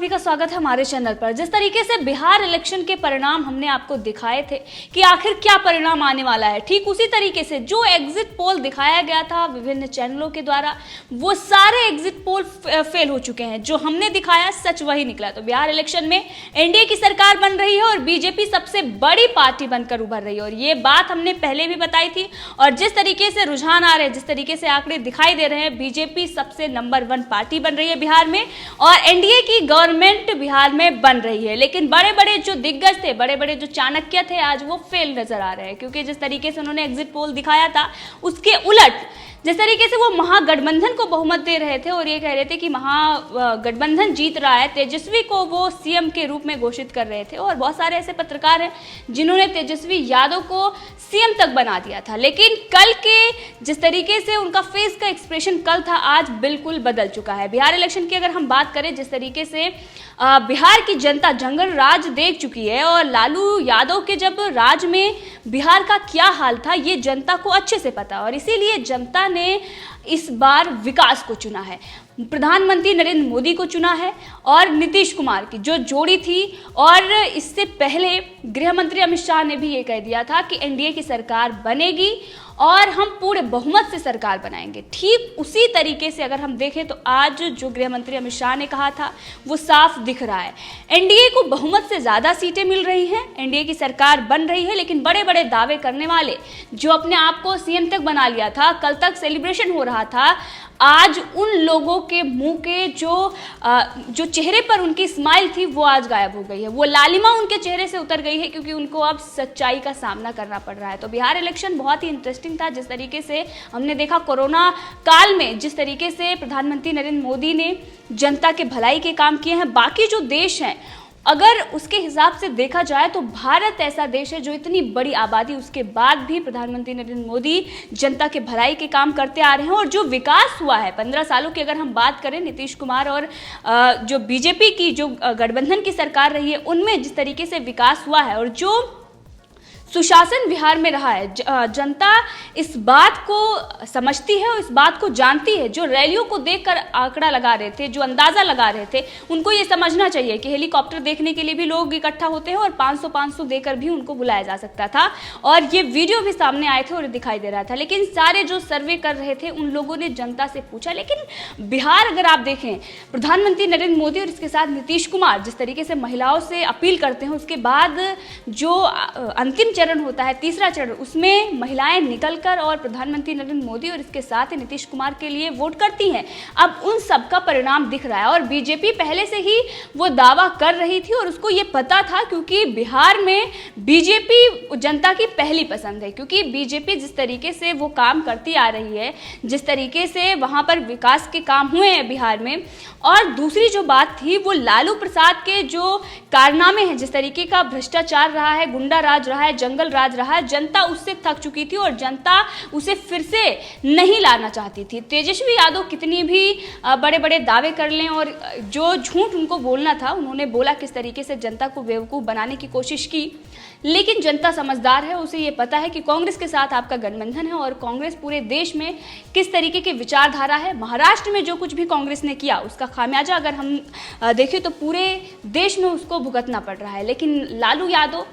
सभी का स्वागत है हमारे चैनल पर। जिस तरीके से बिहार इलेक्शन के परिणाम हमने आपको दिखाए थे कि आखिर क्या परिणाम आने वाला है, ठीक उसी तरीके से जो एग्जिट पोल दिखाया गया था विभिन्न चैनलों के द्वारा, वो सारे एग्जिट पोल फेल हो चुके हैं। जो हमने दिखाया सच वही निकला। तो बिहार इलेक्शन में एनडीए की सरकार बन रही है और बीजेपी सबसे बड़ी पार्टी बनकर उभर रही है, और ये बात हमने पहले भी बताई थी। और जिस तरीके से रुझान आ रहे हैं, जिस तरीके से आंकड़े दिखाई दे रहे हैं, बीजेपी सबसे नंबर 1 पार्टी बन रही है बिहार में और एनडीए की गवर्नमेंट बिहार में बन रही है। लेकिन बड़े बड़े जो दिग्गज थे, बड़े बड़े जो चाणक्य थे, आज वो फेल नजर आ रहे हैं, क्योंकि जिस तरीके से उन्होंने एग्जिट पोल दिखाया था उसके उलट जिस तरीके से वो महागठबंधन को बहुमत दे रहे थे और ये कह रहे थे कि महागठबंधन जीत रहा है, तेजस्वी को वो सीएम के रूप में घोषित कर रहे थे। और बहुत सारे ऐसे पत्रकार हैं जिन्होंने तेजस्वी यादव को सीएम तक बना दिया था। लेकिन कल के जिस तरीके से उनका फेस का एक्सप्रेशन कल था, आज बिल्कुल बदल चुका है। बिहार इलेक्शन की अगर हम बात करें, जिस तरीके से बिहार की जनता जंगल राज देख चुकी है और लालू यादव के जब राज में बिहार का क्या हाल था ये जनता को अच्छे से पता है, और इसीलिए जनता ने इस बार विकास को चुना है, प्रधानमंत्री नरेंद्र मोदी को चुना है और नीतीश कुमार की जो जोड़ी थी। और इससे पहले गृह मंत्री अमित शाह ने भी ये कह दिया था कि एनडीए की सरकार बनेगी और हम पूरे बहुमत से सरकार बनाएंगे। ठीक उसी तरीके से अगर हम देखें तो आज जो गृह मंत्री अमित शाह ने कहा था वो साफ दिख रहा है। एनडीए को बहुमत से ज़्यादा सीटें मिल रही हैं, एनडीए की सरकार बन रही है। लेकिन बड़े बड़े दावे करने वाले जो अपने आप को सीएम तक बना लिया था, कल तक सेलिब्रेशन हो रहा था, आज उन लोगों के मुंह के जो चेहरे पर उनकी स्माइल थी वो आज गायब हो गई है। वो लालिमा उनके चेहरे से उतर गई है, क्योंकि उनको अब सच्चाई का सामना करना पड़ रहा है। तो बिहार इलेक्शन बहुत ही इंटरेस्टिंग था। जिस तरीके से हमने देखा कोरोना काल में जिस तरीके से प्रधानमंत्री नरेंद्र मोदी ने जनता के भलाई के काम किए हैं, बाकी जो देश हैं अगर उसके हिसाब से देखा जाए तो भारत ऐसा देश है जो इतनी बड़ी आबादी उसके बाद भी प्रधानमंत्री नरेंद्र मोदी जनता के भलाई के काम करते आ रहे हैं। और जो विकास हुआ है 15 सालों की अगर हम बात करें, नीतीश कुमार और जो बीजेपी की जो गठबंधन की सरकार रही है उनमें जिस तरीके से विकास हुआ है और जो सुशासन बिहार में रहा है, जनता इस बात को समझती है और इस बात को जानती है। जो रैलियों को देखकर आंकड़ा लगा रहे थे, जो अंदाजा लगा रहे थे, उनको ये समझना चाहिए कि हेलीकॉप्टर देखने के लिए भी लोग इकट्ठा होते हैं और 500 देकर भी उनको बुलाया जा सकता था। और ये वीडियो भी सामने आए थे और दिखाई दे रहा था। लेकिन सारे जो सर्वे कर रहे थे उन लोगों ने जनता से पूछा। लेकिन बिहार अगर आप देखें, प्रधानमंत्री नरेंद्र मोदी और इसके साथ नीतीश कुमार जिस तरीके से महिलाओं से अपील करते हैं, उसके बाद जो अंतिम चरण होता है, तीसरा चरण, उसमें महिलाएं निकलकर और प्रधानमंत्री नरेंद्र मोदी और इसके साथ नीतीश कुमार के लिए वोट करती हैं। अब उन सब का परिणाम दिख रहा है और बीजेपी पहले से ही वो दावा कर रही थी और उसको ये पता था, क्योंकि बिहार में बीजेपी जनता की पहली पसंद है। क्योंकि बीजेपी जिस तरीके से वो काम करती आ रही है, जिस तरीके से वहां पर विकास के काम हुए हैं बिहार में, और दूसरी जो बात थी वो लालू प्रसाद के जो कारनामे हैं, जिस तरीके का भ्रष्टाचार रहा है, गुंडा राज रहा है, जंगल राज रहा है, जनता उससे थक चुकी थी और जनता उसे फिर से नहीं लाना चाहती थी। तेजस्वी यादव कितनी भी बड़े बड़े दावे कर लें और जो झूठ उनको बोलना था उन्होंने बोला, किस तरीके से जनता को बेवकूफ़ बनाने की कोशिश की। लेकिन जनता समझदार है, उसे ये पता है कि कांग्रेस के साथ आपका गठबंधन है और कांग्रेस पूरे देश में किस तरीके की विचारधारा है। महाराष्ट्र में जो कुछ भी कांग्रेस ने किया उसका खामियाजा अगर हम देखें तो पूरे देश में उसको भुगतना पड़ रहा है। लेकिन लालू यादव,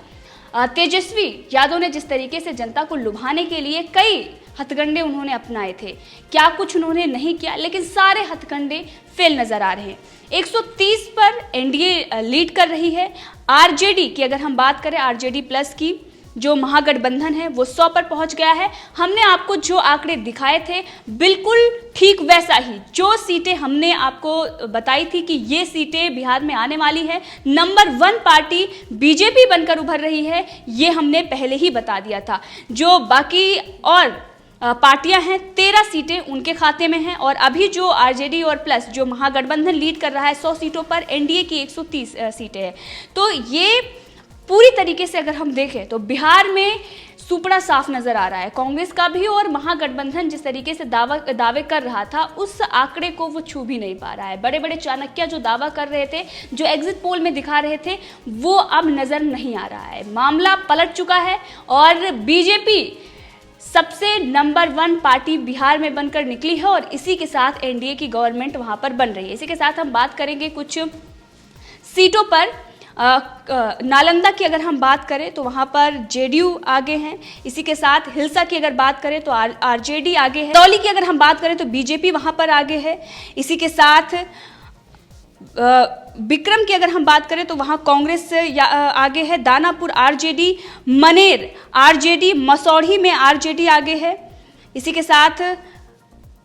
तेजस्वी यादव ने जिस तरीके से जनता को लुभाने के लिए कई हथकंडे उन्होंने अपनाए थे, क्या कुछ उन्होंने नहीं किया, लेकिन सारे हथकंडे फेल नजर आ रहे हैं। 130 पर एनडीए लीड कर रही है। आरजेडी की अगर हम बात करें, आरजेडी प्लस की जो महागठबंधन है वो 100 पर पहुंच गया है। हमने आपको जो आंकड़े दिखाए थे बिल्कुल ठीक वैसा ही, जो सीटें हमने आपको बताई थी कि ये सीटें बिहार में आने वाली है, नंबर 1 पार्टी बीजेपी बनकर उभर रही है, ये हमने पहले ही बता दिया था। जो बाकी और पार्टियां हैं 13 सीटें उनके खाते में हैं और अभी जो आरजेडी और प्लस जो महागठबंधन लीड कर रहा है 100 सीटों पर, एनडीए की 130 सीटें हैं। तो ये पूरी तरीके से अगर हम देखें तो बिहार में सुपड़ा साफ नजर आ रहा है कांग्रेस का भी, और महागठबंधन जिस तरीके से दावे कर रहा था उस आंकड़े को वो छू भी नहीं पा रहा है। बड़े बड़े चाणक्य जो दावा कर रहे थे, जो एग्जिट पोल में दिखा रहे थे, वो अब नजर नहीं आ रहा है। मामला पलट चुका है और बीजेपी सबसे नंबर 1 पार्टी बिहार में बनकर निकली है और इसी के साथ एनडीए की गवर्नमेंट वहां पर बन रही है। इसी के साथ हम बात करेंगे कुछ सीटों पर नालंदा की अगर हम बात करें तो वहाँ पर जेडीयू आगे हैं। इसी के साथ हिल्सा की अगर बात करें तो आरजेडी आगे है। करौली की अगर हम बात करें तो बीजेपी वहाँ पर आगे है। इसी के साथ विक्रम की अगर हम बात करें तो वहाँ कांग्रेस आगे है। दानापुर आरजेडी, मनेर आरजेडी, मसौढ़ी में आरजेडी आगे है। इसी के साथ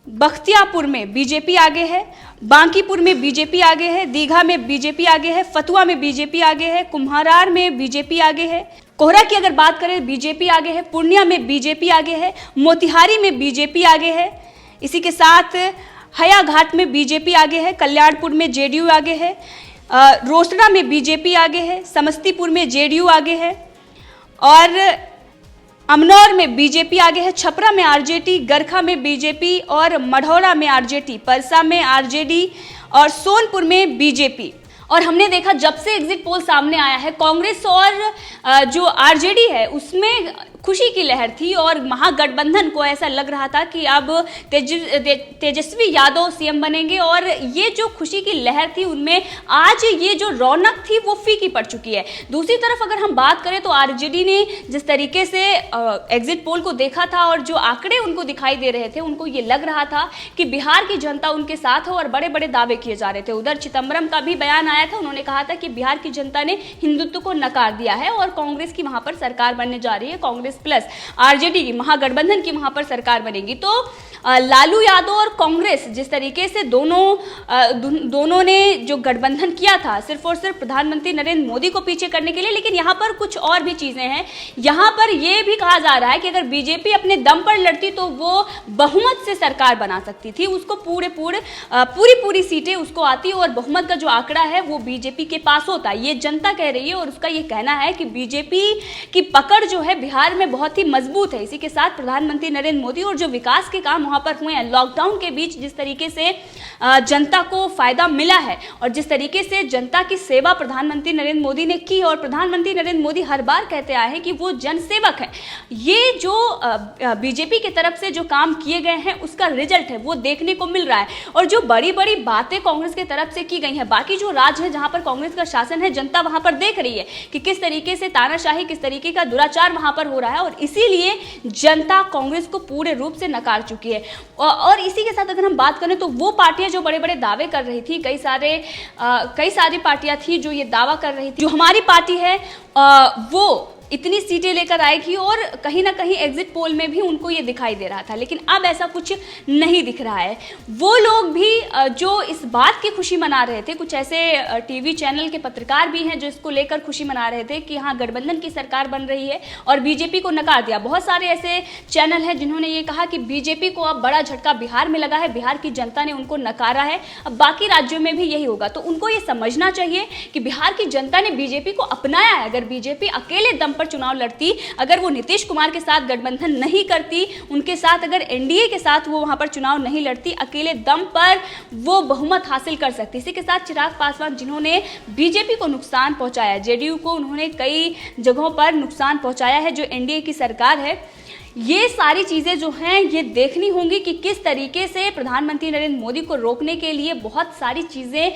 बख्तियारपुर में बीजेपी आगे है। बांकीपुर में बीजेपी आगे है। दीघा में बीजेपी आगे है। फतुआ में बीजेपी आगे है। कुम्हारार में बीजेपी आगे है। कोहरा की अगर बात करें बीजेपी आगे है। पूर्णिया में बीजेपी आगे है। मोतिहारी में बीजेपी आगे है। इसी के साथ हयाघाट में बीजेपी आगे है। कल्याणपुर में जेडीयू आगे है। रोसड़ा में बीजेपी आगे है। समस्तीपुर में जेडीयू आगे है और अमनौर में बीजेपी आगे है। छपरा में आरजेडी, गरखा में बीजेपी और मढ़ौरा में आरजेडी, परसा में आरजेडी और सोनपुर में बीजेपी। और हमने देखा जब से एग्जिट पोल सामने आया है कांग्रेस और जो आरजेडी है उसमें खुशी की लहर थी और महागठबंधन को ऐसा लग रहा था कि अब तेजस्वी यादव सीएम बनेंगे और ये जो खुशी की लहर थी उनमें आज ये जो रौनक थी वो फीकी पड़ चुकी है। दूसरी तरफ अगर हम बात करें तो आरजेडी ने जिस तरीके से एग्जिट पोल को देखा था और जो आंकड़े उनको दिखाई दे रहे थे उनको ये लग रहा था कि बिहार की जनता उनके साथ हो और बड़े बड़े दावे किए जा रहे थे। उधर चिदम्बरम का भी बयान आया था, उन्होंने कहा था कि बिहार की जनता ने हिंदुत्व को नकार दिया है और कांग्रेस की वहां पर सरकार बनने जा रही है। कांग्रेस प्लस आरजेडी की महागठबंधन की वहां पर सरकार बनेगी। तो लालू यादव और कांग्रेस जिस तरीके से दोनों ने जो गठबंधन किया था सिर्फ और सिर्फ प्रधानमंत्री नरेंद्र मोदी को पीछे करने के लिए, लेकिन यहाँ पर कुछ और भी चीजें हैं। यहाँ पर यह भी कहा जा रहा है कि अगर बीजेपी अपने दम पर लड़ती तो वो बहुमत से सरकार बना सकती थी, उसको पूरी सीटें उसको आती और बहुमत का जो आंकड़ा है वो बीजेपी के पास होता। ये जनता कह रही है और उसका ये कहना है कि बीजेपी की पकड़ जो है बिहार में बहुत ही मजबूत है। इसी के साथ प्रधानमंत्री नरेंद्र मोदी और जो विकास के काम वहां पर हुए हैं, लॉकडाउन के बीच जिस तरीके से जनता को फायदा मिला है और जिस तरीके से जनता की सेवा प्रधानमंत्री नरेंद्र मोदी ने की और प्रधानमंत्री नरेंद्र मोदी हर बार कहते आए हैं कि वो जनसेवक है। ये जो बीजेपी की तरफ से जो काम किए गए हैं उसका रिजल्ट है वो देखने को मिल रहा है। और जो बड़ी बड़ी बातें कांग्रेस की तरफ से की गई हैं, बाकी जो राज्य है जहां पर कांग्रेस का शासन है, जनता वहां पर देख रही है कि किस तरीके से तानाशाही, किस तरीके का दुराचार वहां पर हो रहा है और इसीलिए जनता कांग्रेस को पूरे रूप से नकार चुकी है। और इसी के साथ अगर हम बात करें तो वो पार्टियां जो बड़े बड़े दावे कर रही थी, कई सारी पार्टियां थी जो ये दावा कर रही थी जो हमारी पार्टी है वो इतनी सीटें लेकर आएगी और कहीं ना कहीं एग्जिट पोल में भी उनको ये दिखाई दे रहा था, लेकिन अब ऐसा कुछ नहीं दिख रहा है। वो लोग भी जो इस बात की खुशी मना रहे थे, कुछ ऐसे टीवी चैनल के पत्रकार भी हैं जो इसको लेकर खुशी मना रहे थे कि हाँ गठबंधन की सरकार बन रही है और बीजेपी को नकार दिया। बहुत सारे ऐसे चैनल हैं जिन्होंने ये कहा कि बीजेपी को अब बड़ा झटका बिहार में लगा है, बिहार की जनता ने उनको नकारा है, अब बाकी राज्यों में भी यही होगा। तो उनको ये समझना चाहिए कि बिहार की जनता ने बीजेपी को अपनाया है। अगर बीजेपी अकेले दम चुनाव लड़ती, अगर वो नीतीश कुमार के साथ गठबंधन नहीं करती, उनके साथ अगर एनडीए के साथ वो वहां पर चुनाव नहीं लड़ती, अकेले दम पर वो बहुमत हासिल कर सकती। इसी के साथ चिराग पासवान जिन्होंने बीजेपी को नुकसान पहुंचाया, जेडीयू को उन्होंने कई जगहों पर नुकसान पहुंचाया है जो एनडीए की सरकार है, ये सारी चीजें जो हैं ये देखनी होंगी कि किस तरीके से प्रधानमंत्री नरेंद्र मोदी को रोकने के लिए बहुत सारी चीजें,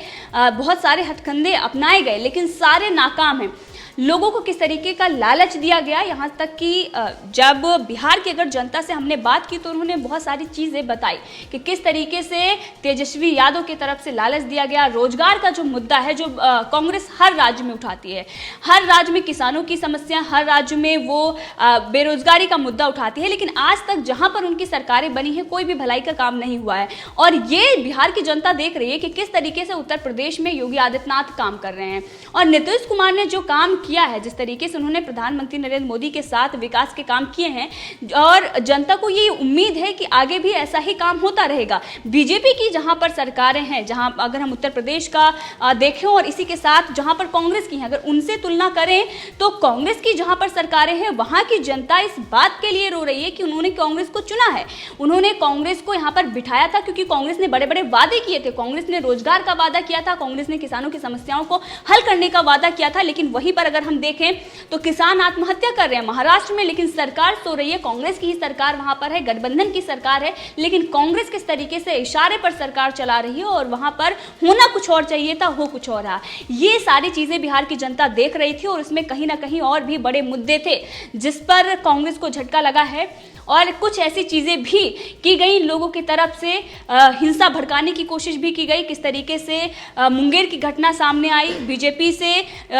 बहुत सारे हथकंडे अपनाए गए लेकिन सारे नाकाम हैं। लोगों को किस तरीके का लालच दिया गया, यहाँ तक कि जब बिहार की अगर जनता से हमने बात की तो उन्होंने बहुत सारी चीज़ें बताई कि किस तरीके से तेजस्वी यादव की तरफ से लालच दिया गया। रोजगार का जो मुद्दा है जो कांग्रेस हर राज्य में उठाती है, हर राज्य में किसानों की समस्या, हर राज्य में वो बेरोजगारी का मुद्दा उठाती है, लेकिन आज तक जहाँ पर उनकी सरकारें बनी है कोई भी भलाई का काम नहीं हुआ है। और ये बिहार की जनता देख रही है कि किस तरीके से उत्तर प्रदेश में योगी आदित्यनाथ काम कर रहे हैं और नीतीश कुमार ने जो काम किया है, जिस तरीके से उन्होंने प्रधानमंत्री नरेंद्र मोदी के साथ विकास के काम किए हैं और जनता को ये उम्मीद है कि आगे भी ऐसा ही काम होता रहेगा। बीजेपी की जहां पर सरकारें हैं, जहां अगर हम उत्तर प्रदेश का देखें और इसी के साथ जहां पर कांग्रेस की हैं, अगर उनसे तुलना करें तो कांग्रेस की जहां पर सरकारें हैं वहां की जनता इस बात के लिए रो रही है कि उन्होंने कांग्रेस को चुना है, उन्होंने कांग्रेस को यहां पर बिठाया था क्योंकि कांग्रेस ने बड़े बड़े वादे किए थे। कांग्रेस ने रोजगार का वादा किया था, कांग्रेस ने किसानों की समस्याओं को हल करने का वादा किया था, लेकिन वहीं पर अगर हम देखें तो किसान आत्महत्या कर रहे हैं महाराष्ट्र में, लेकिन सरकार सो रही है, कांग्रेस की ही सरकार वहां पर है, गठबंधन की सरकार है, लेकिन कांग्रेस किस तरीके से इशारे पर सरकार चला रही है और वहां पर होना कुछ और चाहिए था, हो कुछ और रहा। ये सारी चीजें बिहार की जनता देख रही थी और इसमें कहीं ना कहीं और भी बड़े मुद्दे थे जिस पर कांग्रेस को झटका लगा है और कुछ ऐसी चीजें भी की गई लोगों की तरफ से, हिंसा भड़काने की कोशिश भी की गई। किस तरीके से मुंगेर की घटना सामने आई, बीजेपी से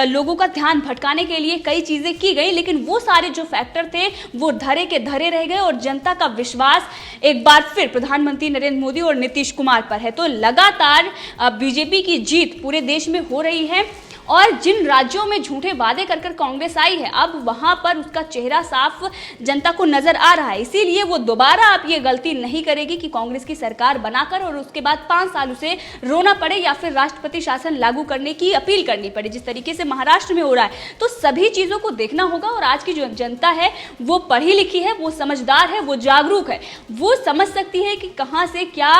लोगों का ध्यान भटकाने के लिए कई चीजें की गई, लेकिन वो सारे जो फैक्टर थे वो धरे के धरे रह गए और जनता का विश्वास एक बार फिर प्रधानमंत्री नरेंद्र मोदी और नीतीश कुमार पर है। तो लगातार बीजेपी की जीत पूरे देश में हो रही है और जिन राज्यों में झूठे वादे कर कांग्रेस आई है, अब वहां पर उसका चेहरा साफ जनता को नजर आ रहा है। इसीलिए वो दोबारा अब ये गलती नहीं करेगी कि कांग्रेस की सरकार बनाकर और उसके बाद 5 साल उसे रोना पड़े या फिर राष्ट्रपति शासन लागू करने की अपील करनी पड़े, जिस तरीके से महाराष्ट्र में हो रहा है। तो सभी चीजों को देखना होगा और आज की जो जनता है वो पढ़ी लिखी है, वो समझदार है, वो जागरूक है, वो समझ सकती है कि कहां से क्या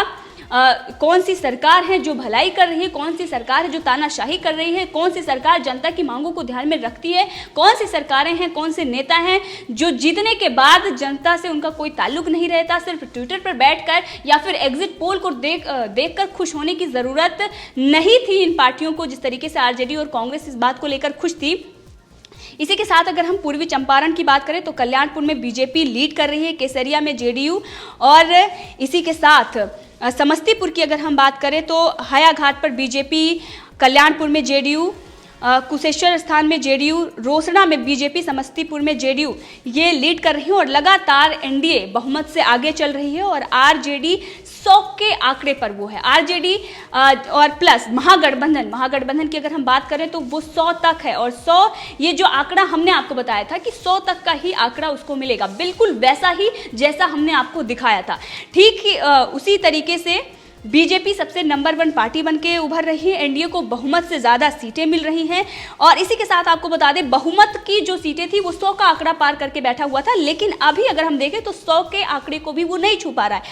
कौन सी सरकार है जो भलाई कर रही है, कौन सी सरकार है जो तानाशाही कर रही है, कौन सी सरकार जनता की मांगों को ध्यान में रखती है, कौन सी सरकारें हैं, कौन से नेता हैं जो जीतने के बाद जनता से उनका कोई ताल्लुक नहीं रहता, सिर्फ ट्विटर पर बैठकर या फिर एग्जिट पोल को देखकर खुश होने की जरूरत नहीं थी इन पार्टियों को, जिस तरीके से आरजेडी और कांग्रेस इस बात को लेकर खुश थी। इसी के साथ अगर हम पूर्वी चंपारण की बात करें तो कल्याणपुर में बीजेपी लीड कर रही है, केसरिया में जेडीयू और इसी के साथ समस्तीपुर की अगर हम बात करें तो हायाघाट पर बीजेपी, कल्याणपुर में जेडीयू, कुशेश्वर स्थान में जेडीयू, रोसड़ा में बीजेपी, समस्तीपुर में जेडीयू ये लीड कर रही है और लगातार एनडीए बहुमत से आगे चल रही है और आरजेडी 100 के आंकड़े पर वो है। आरजेडी और प्लस महागठबंधन की अगर हम बात करें तो वो 100 तक है और 100 ये जो आंकड़ा हमने आपको बताया था कि 100 तक का ही आंकड़ा उसको मिलेगा, बिल्कुल वैसा ही जैसा हमने आपको दिखाया था। ठीक उसी तरीके से बीजेपी सबसे नंबर 1 पार्टी बनके उभर रही है, एनडीए को बहुमत से ज्यादा सीटें मिल रही हैं और इसी के साथ आपको बता दें बहुमत की जो सीटें थी वो 100 का आंकड़ा पार करके बैठा हुआ था, लेकिन अभी अगर हम देखें तो 100 के आंकड़े को भी वो नहीं छू पा रहा है।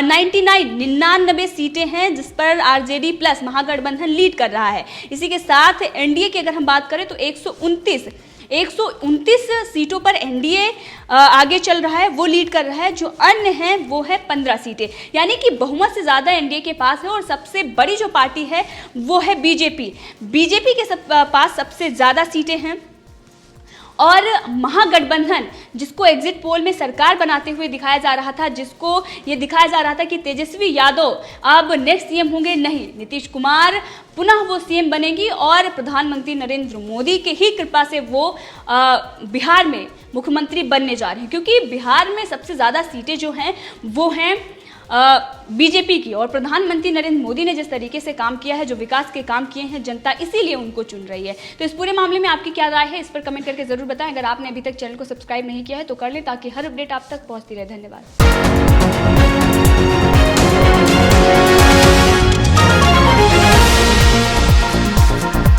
99 सीटें हैं जिस पर आरजेडी प्लस महागठबंधन लीड कर रहा है। इसी के साथ एनडीए की अगर हम बात करें तो 129 सीटों पर एनडीए आगे चल रहा है, वो लीड कर रहा है। जो अन्य हैं वो है 15 सीटें, यानी कि बहुमत से ज्यादा एनडीए के पास है और सबसे बड़ी जो पार्टी है वो है बीजेपी के पास सबसे ज्यादा सीटें हैं और महागठबंधन जिसको एग्जिट पोल में सरकार बनाते हुए दिखाया जा रहा था, जिसको ये दिखाया जा रहा था कि तेजस्वी यादव अब नेक्स्ट सीएम होंगे, नहीं, नीतीश कुमार पुनः वो सीएम बनेगी और प्रधानमंत्री नरेंद्र मोदी के ही कृपा से वो बिहार में मुख्यमंत्री बनने जा रहे हैं, क्योंकि बिहार में सबसे ज़्यादा सीटें जो हैं वो हैं बीजेपी की और प्रधानमंत्री नरेंद्र मोदी ने जिस तरीके से काम किया है, जो विकास के काम किए हैं, जनता इसीलिए उनको चुन रही है। तो इस पूरे मामले में आपकी क्या राय है, इस पर कमेंट करके जरूर बताएं। अगर आपने अभी तक चैनल को सब्सक्राइब नहीं किया है तो कर लें ताकि हर अपडेट आप तक पहुंचती रहे। धन्यवाद।